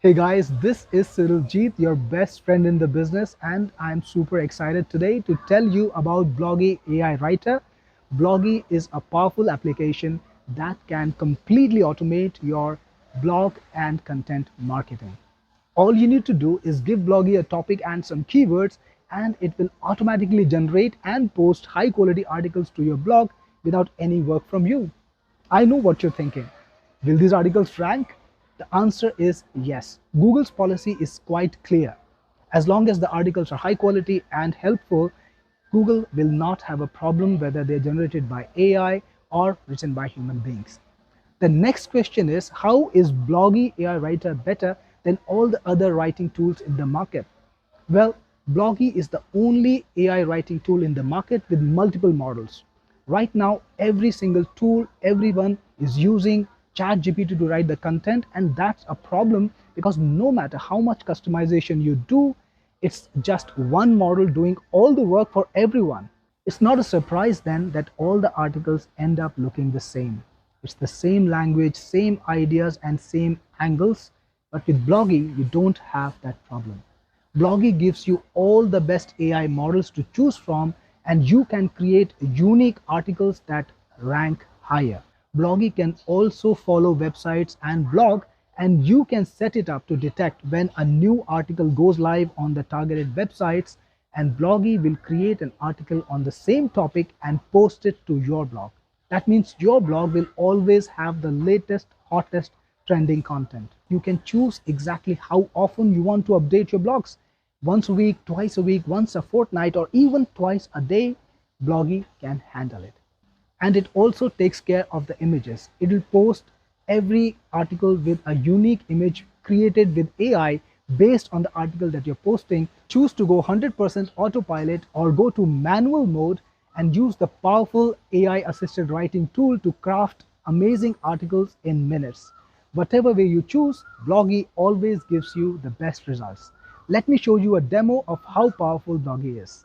Hey guys, this is Jeet, your best friend in the business, and I'm super excited today to tell you about Blogi AI Writer. Blogi is a powerful application that can completely automate your blog and content marketing. All you need to do is give Blogi a topic and some keywords, and it will automatically generate and post high quality articles to your blog without any work from you. I know what you're thinking. Will these articles rank? The answer is yes. Google's policy is quite clear. As long as the articles are high quality and helpful, Google will not have a problem whether they're generated by AI or written by human beings. The next question is, how is Blogi AI Writer better than all the other writing tools in the market? Well, Blogi is the only AI writing tool in the market with multiple models. Right now, every single tool, everyone is using ChatGPT to write the content, and that's a problem because no matter how much customization you do, it's just one model doing all the work for everyone. It's not a surprise then that all the articles end up looking the same. It's the same language, same ideas, and same angles. But with Blogi, you don't have that problem. Blogi gives you all the best AI models to choose from, and you can create unique articles that rank higher. Blogi can also follow websites and blog, and you can set it up to detect when a new article goes live on the targeted websites, and Blogi will create an article on the same topic and post it to your blog. That means your blog will always have the latest, hottest, trending content. You can choose exactly how often you want to update your blogs. Once a week, twice a week, once a fortnight, or even twice a day, Blogi can handle it. And it also takes care of the images. It will post every article with a unique image created with AI based on the article that you're posting. Choose to go 100% autopilot or go to manual mode and use the powerful AI assisted writing tool to craft amazing articles in minutes. Whatever way you choose, Blogi always gives you the best results. Let me show you a demo of how powerful Blogi is.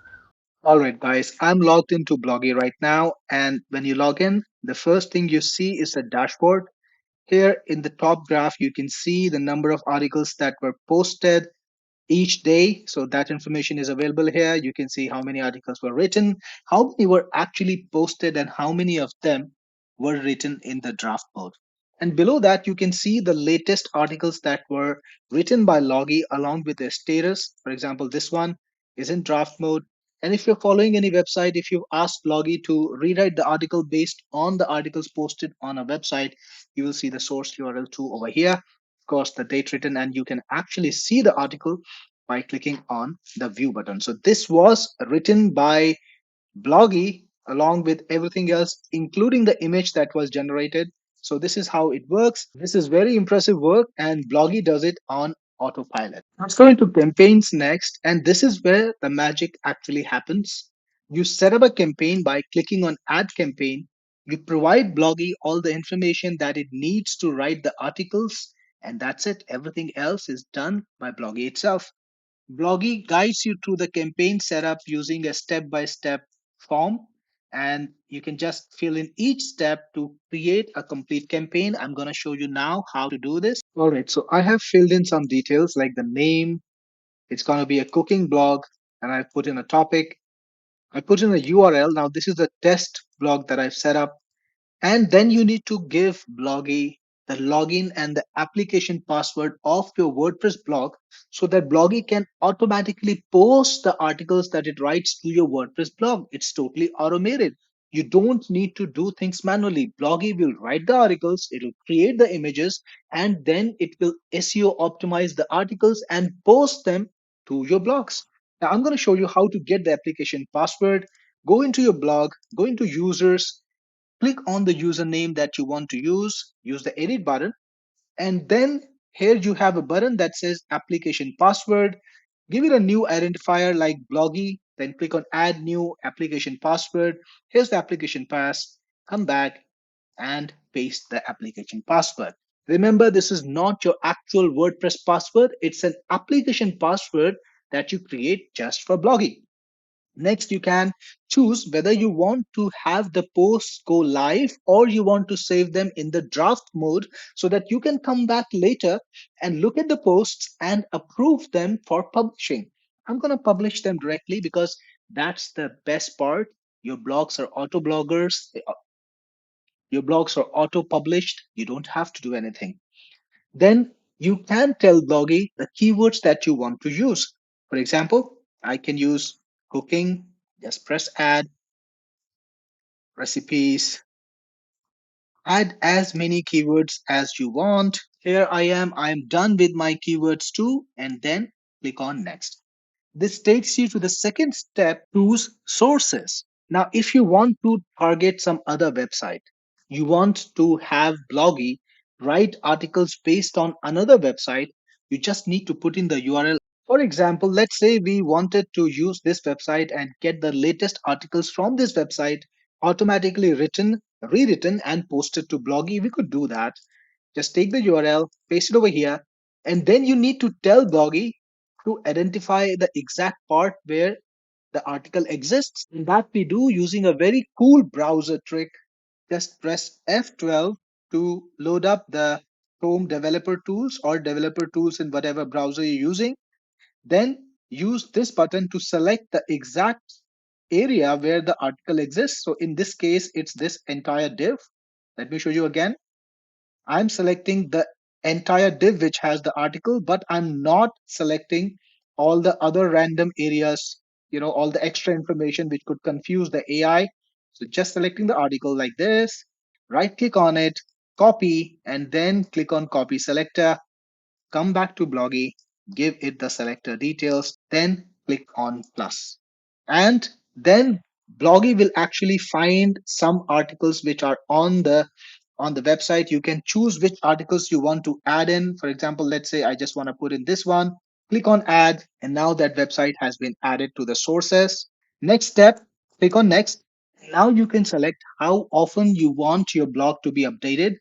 All right, guys, I'm logged into Blogi right now. And when you log in, the first thing you see is a dashboard. Here in the top graph, you can see the number of articles that were posted each day. So that information is available here. You can see how many articles were written, how many were actually posted, and how many of them were written in the draft mode. And below that, you can see the latest articles that were written by Logi along with their status. For example, this one is in draft mode. And if you're following any website, if you've asked Logi to rewrite the article based on the articles posted on a website, you will see the source URL too over here. Of course, the date written, and you can actually see the article by clicking on the view button. So this was written by Blogi along with everything else, including the image that was generated. So this is how it works. This is very impressive work, and Blogi does it on autopilot. Let's go into campaigns next, and this is where the magic actually happens. You set up a campaign by clicking on Add Campaign. You provide Blogi all the information that it needs to write the articles, and that's it. Everything else is done by Blogi itself. Blogi guides you through the campaign setup using a step-by-step form, and you can just fill in each step to create a complete campaign. I'm going to show you now how to do this. All right, so I have filled in some details like the name. It's going to be a cooking blog, and I've put in a topic. I put in a URL. Now, this is the test blog that I've set up, and then you need to give Blogi the login and the application password of your WordPress blog so that Blogi can automatically post the articles that it writes to your WordPress blog. It's totally automated. You don't need to do things manually. Blogi will write the articles, it will create the images, and then it will SEO optimize the articles and post them to your blogs. Now, I'm going to show you how to get the application password. Go into your blog, go into users, click on the username that you want to use the edit button, and then here you have a button that says application password. Give it a new identifier like Blogi, then click on add new application password. Here's the application pass. Come back and paste the application password. Remember, this is not your actual WordPress password, it's an application password that you create just for blogging. Next, you can choose whether you want to have the posts go live or you want to save them in the draft mode so that you can come back later and look at the posts and approve them for publishing. I'm going to publish them directly because that's the best part. Your blogs are auto bloggers, your blogs are auto published. You don't have to do anything. Then you can tell Blogi the keywords that you want to use. For example, I can use cooking, just press add, recipes, add as many keywords as you want. Here I am done with my keywords too, and then click on next. This takes you to the second step, choose sources. Now, if you want to target some other website, you want to have Blogi write articles based on another website, you just need to put in the URL. For example, let's say we wanted to use this website and get the latest articles from this website automatically written, rewritten, and posted to Blogi. We could do that. Just take the URL, paste it over here, and then you need to tell Blogi to identify the exact part where the article exists. And that we do using a very cool browser trick. Just press F12 to load up the Chrome developer tools or developer tools in whatever browser you're using. Then use this button to select the exact area where the article exists. So in this case, it's this entire div. Let me show you again. I'm selecting the entire div which has the article, but I'm not selecting all the other random areas, all the extra information which could confuse the AI. So just selecting the article like this, right click on it, copy, and then click on copy selector, come back to Blogi, give it the selector details, then click on plus. And then Blogi will actually find some articles which are on the website. You can choose which articles you want to add in. For example, let's say I just want to put in this one. Click on add, and now that website has been added to the sources. Next step, click on next. Now you can select how often you want your blog to be updated.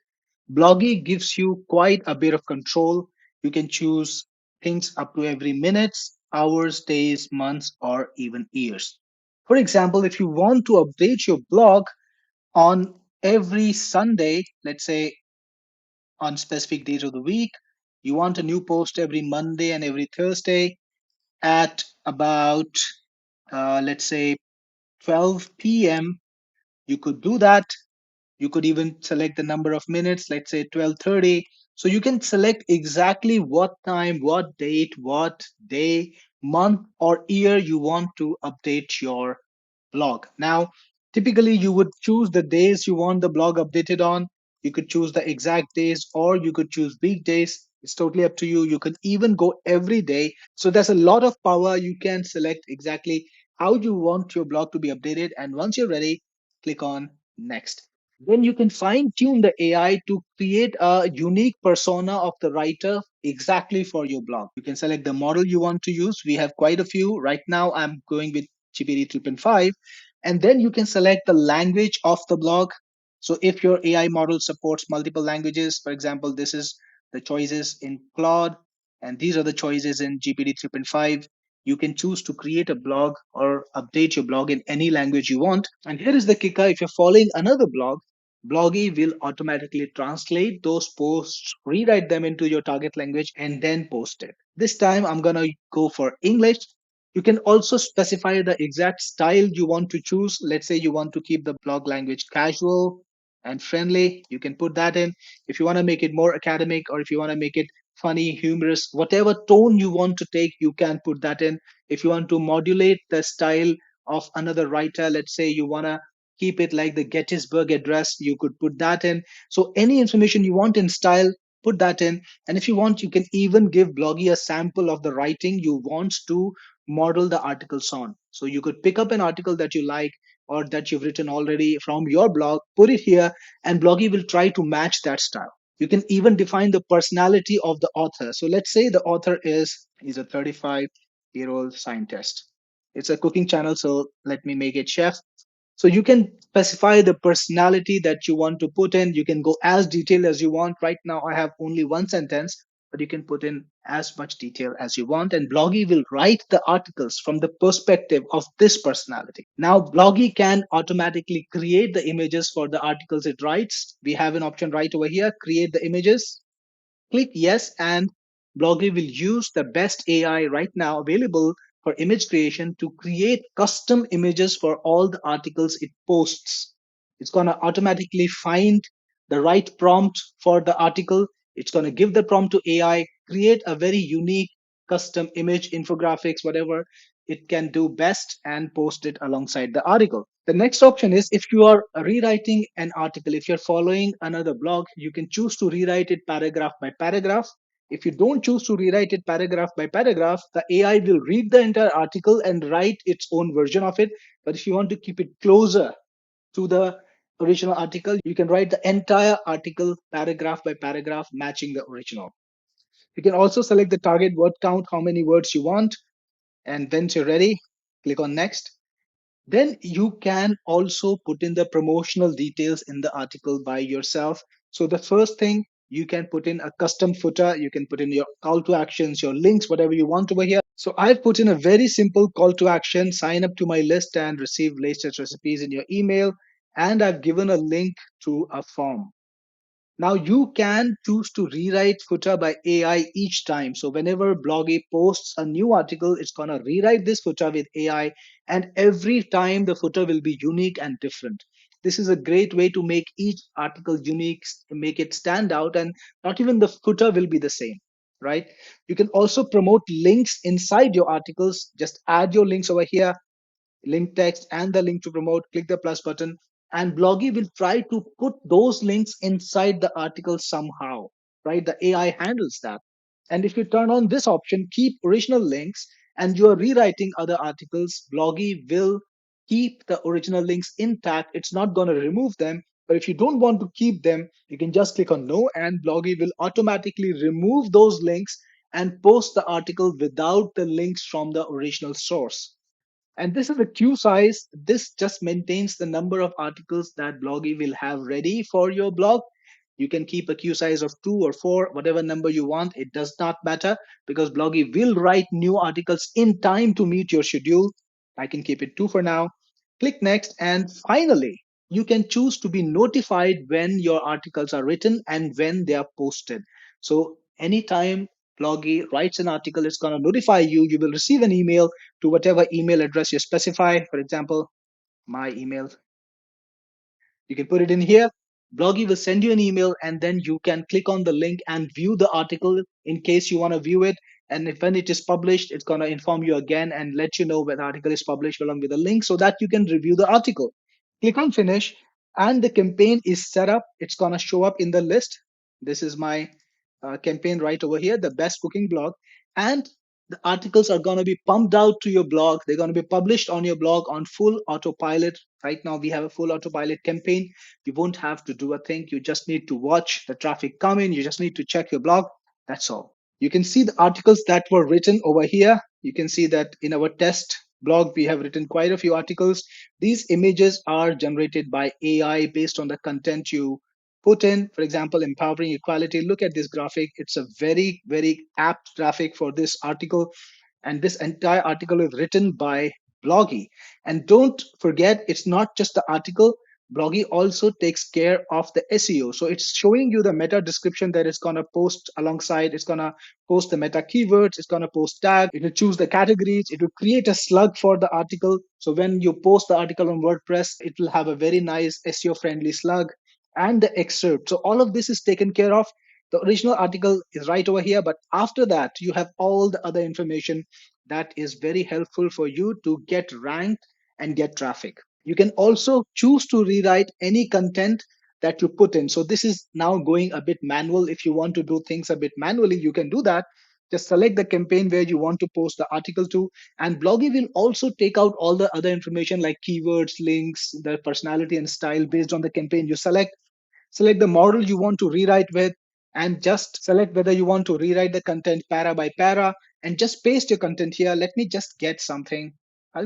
Blogi gives you quite a bit of control. You can choose things up to every minutes, hours, days, months, or even years. For example, if you want to update your blog on every Sunday, let's say on specific days of the week, you want a new post every Monday and every Thursday at about, let's say, 12 p.m., you could do that. You could even select the number of minutes, let's say 12:30. So you can select exactly what time, what date, what day, month, or year you want to update your blog. Now, typically you would choose the days you want the blog updated on. You could choose the exact days or you could choose weekdays. It's totally up to you. You can even go every day. So there's a lot of power. You can select exactly how you want your blog to be updated. And once you're ready, click on next. Then you can fine tune the AI to create a unique persona of the writer exactly for your blog. You can select the model you want to use. We have quite a few. Right now, I'm going with GPT 3.5. And then you can select the language of the blog. So if your AI model supports multiple languages, for example, this is the choices in Claude, and these are the choices in GPT 3.5. You can choose to create a blog or update your blog in any language you want. And here is the kicker, if you're following another blog, Blogi will automatically translate those posts, rewrite them into your target language, and then post it. This time I'm going to go for English. You can also specify the exact style you want to choose. Let's say you want to keep the blog language casual and friendly. You can put that in. If you want to make it more academic or if you want to make it funny, humorous, whatever tone you want to take, you can put that in. If you want to modulate the style of another writer, let's say you want to keep it like the Gettysburg Address, you could put that in. So any information you want in style, put that in. And if you want, you can even give Blogi a sample of the writing you want to model the articles on. So you could pick up an article that you like or that you've written already from your blog, put it here, and Blogi will try to match that style. You can even define the personality of the author. So let's say the author is a 35-year-old scientist. It's a cooking channel, so let me make it chef. So you can specify the personality that you want to put in. You can go as detailed as you want. Right now, I have only one sentence. but you can put in as much detail as you want, and Bloggy will write the articles from the perspective of this personality. Now, Bloggy can automatically create the images for the articles it writes. We have an option right over here, create the images. Click yes, and Bloggy will use the best AI right now available for image creation to create custom images for all the articles it posts. It's going to automatically find the right prompt for the article. It's going to give the prompt to AI, create a very unique custom image, infographics, whatever it can do best, and post it alongside the article. The next option is if you are rewriting an article, if you're following another blog, you can choose to rewrite it paragraph by paragraph. If you don't choose to rewrite it paragraph by paragraph, the AI will read the entire article and write its own version of it. But if you want to keep it closer to the original article, you can write the entire article paragraph by paragraph, matching the original. You can also select the target word count, how many words you want, and once you're ready, click on next. Then you can also put in the promotional details in the article by yourself. So the first thing, you can put in a custom footer, you can put in your call to actions, your links, whatever you want over here. So I've put in a very simple call to action: sign up to my list and receive latest recipes in your email. And I've given a link to a form. Now you can choose to rewrite footer by AI each time. So whenever Bloggy posts a new article, it's gonna rewrite this footer with AI, and every time the footer will be unique and different. This is a great way to make each article unique, make it stand out, and not even the footer will be the same, right? You can also promote links inside your articles. Just add your links over here, link text and the link to promote, click the plus button, and Bloggy will try to put those links inside the article somehow, right? The AI handles that. And if you turn on this option, keep original links, and you are rewriting other articles, Bloggy will keep the original links intact. It's not going to remove them. But if you don't want to keep them, you can just click on no, and Bloggy will automatically remove those links and post the article without the links from the original source. And this is a queue size. This just maintains the number of articles that Bloggy will have ready for your blog. You can keep a queue size of 2 or 4, whatever number you want. It does not matter because Bloggy will write new articles in time to meet your schedule. I can keep it 2 for now. Click next. And finally, you can choose to be notified when your articles are written and when they are posted. So anytime Bloggy writes an article, it's going to notify you. You will receive an email to whatever email address you specify. For example, my email, you can put it in here. Bloggy will send you an email, and then you can click on the link and view the article in case you want to view it. And if when it is published, it's going to inform you again and let you know when the article is published along with a link so that you can review the article. Click on finish, and the campaign is set up. It's going to show up in the list. This is my campaign right over here, the best cooking blog. And the articles are going to be pumped out to your blog. They're going to be published on your blog on full autopilot. Right now, we have a full autopilot campaign. You won't have to do a thing. You just need to watch the traffic come in. You just need to check your blog. That's all. You can see the articles that were written over here. You can see that in our test blog, we have written quite a few articles. These images are generated by AI based on the content you put in. For example, empowering equality. Look at this graphic. It's a very, very apt graphic for this article. And this entire article is written by Bloggy. And don't forget, it's not just the article. Bloggy also takes care of the SEO. So it's showing you the meta description that it's going to post alongside. It's going to post the meta keywords. It's going to post tags. It will choose the categories. It will create a slug for the article. So when you post the article on WordPress, it will have a very nice SEO friendly slug and the excerpt. So all of this is taken care of. The original article is right over here, but after that, you have all the other information that is very helpful for you to get ranked and get traffic. You can also choose to rewrite any content that you put in. So this is now going a bit manual. If you want to do things a bit manually, you can do that. Just select the campaign where you want to post the article to, and Bloggy will also take out all the other information like keywords, links, the personality and style based on the campaign you select. Select the model you want to rewrite with, and just select whether you want to rewrite the content para by para, and just paste your content here. Let me just get something.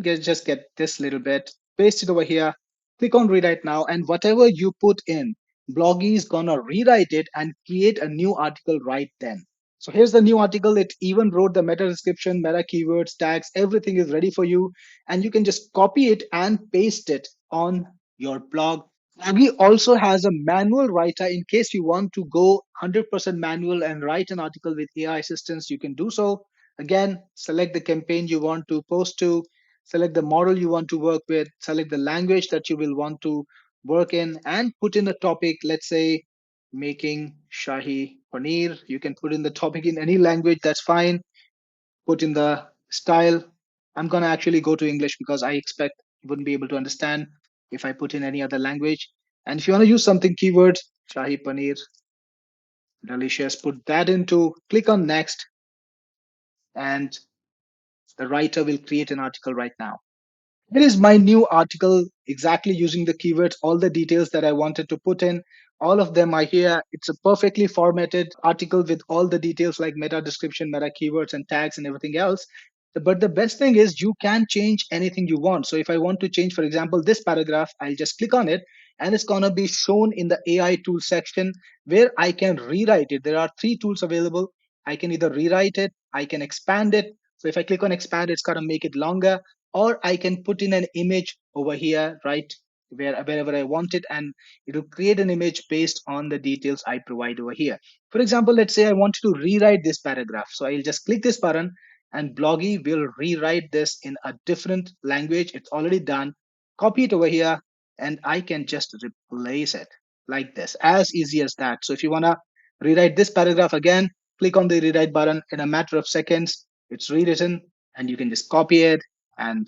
Just get this little bit, paste it over here, click on rewrite now, and whatever you put in, Bloggy is gonna rewrite it and create a new article right then. So here's the new article. It even wrote the meta description, meta keywords, tags, everything is ready for you. And you can just copy it and paste it on your blog. Blogi also has a manual writer in case you want to go 100% manual and write an article with AI assistance. You can do so. Again, select the campaign you want to post to, select the model you want to work with, select the language that you will want to work in, and put in a topic. Let's say making Shahi Paneer. You can put in the topic in any language, that's fine. Put in the style. I'm going to actually go to English because I expect you wouldn't be able to understand if I put in any other language. And if you want to use something keywords, Shahi Paneer, delicious, put that into, click on next, and the writer will create an article right now. Here is my new article, exactly using the keywords, all the details that I wanted to put in. All of them are here. It's a perfectly formatted article with all the details like meta description, meta keywords, and tags and everything else. But the best thing is you can change anything you want. So if I want to change, for example, this paragraph, I'll just click on it and it's going to be shown in the AI tool section where I can rewrite it. There are three tools available. I can either rewrite it, I can expand it. So if I click on expand, it's going to make it longer, or I can put in an image over here, right, wherever I want it, and it will create an image based on the details I provide over here. For example, let's say I want to rewrite this paragraph. So I'll just click this button and Blogi will rewrite this in a different language. It's already done. Copy it over here and I can just replace it like this, as easy as that. So if you want to rewrite this paragraph again, click on the rewrite button. In a matter of seconds, it's rewritten and you can just copy it and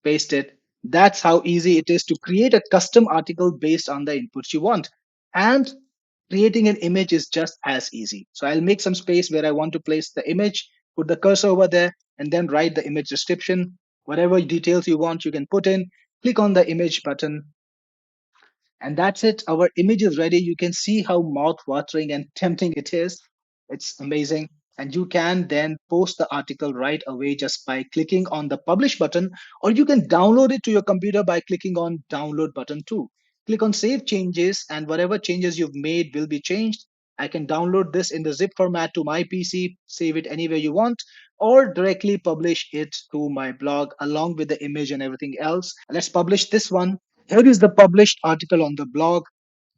paste it. That's how easy it is to create a custom article based on the inputs you want. And creating an image is just as easy. So I'll make some space where I want to place the image, put the cursor over there, and then write the image description. Whatever details you want, you can put in. Click on the image button, and that's it. Our image is ready. You can see how mouth-watering and tempting it is. It's amazing. And you can then post the article right away just by clicking on the publish button, or you can download it to your computer by clicking on download button too. Click on save changes, and whatever changes you've made will be changed. I can download this in the zip format to my PC, save it anywhere you want, or directly publish it to my blog along with the image and everything else. Let's publish this one. Here is the published article on the blog.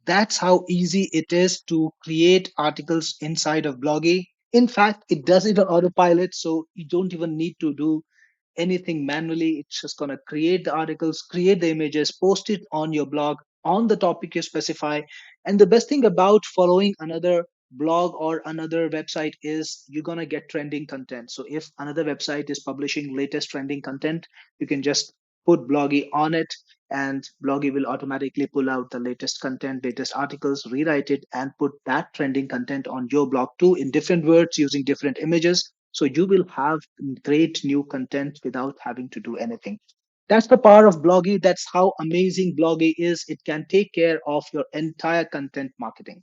That's how easy it is to create articles inside of Blogi. In fact, it does it on autopilot, so you don't even need to do anything manually. It's just going to create the articles, create the images, post it on your blog on the topic you specify. And the best thing about following another blog or another website is you're going to get trending content. So if another website is publishing latest trending content, you can just put Blogi on it and Blogi will automatically pull out the latest content, latest articles, rewrite it, and put that trending content on your blog too in different words using different images. So you will have great new content without having to do anything. That's the power of Blogi. That's how amazing Blogi is. It can take care of your entire content marketing.